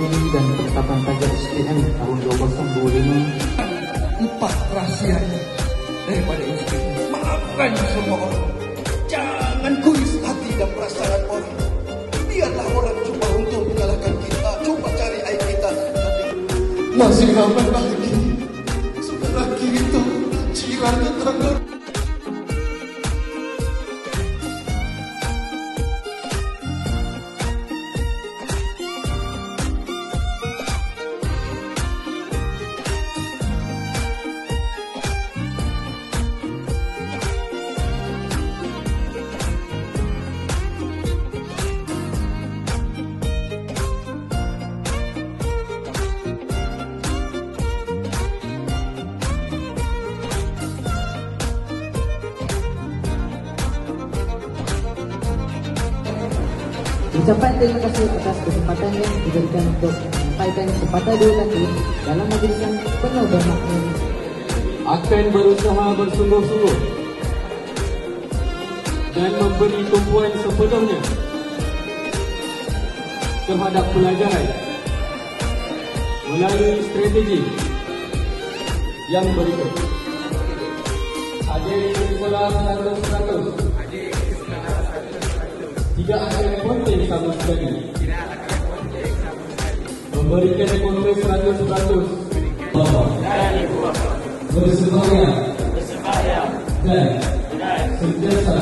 Ekonomi dan Penetapan Pajak SPM tahun 2025. 4 rahsianya daripada SPM. Maafkan semua orang. Jangan kuis hati dan perasaan orang. Biarlah orang cuba untuk mengalahkan kita, cuba cari aib kita. Tapi masih ramai lagi. Sebelah kiri itu ciranya terangkan. Ucapan terima kasih atas kesempatan yang diberikan untuk menyampaikan sepatah dua kata dalam majlis yang penuh bermakna. Akan berusaha bersungguh-sungguh dan memberi tumpuan sepenuhnya terhadap pelajaran melalui strategi yang berikut. Hadir sekolah 100%. Tidak akan konten sama sekali. Memberikan ekonomi 100%. Bersemayam dan sentiasa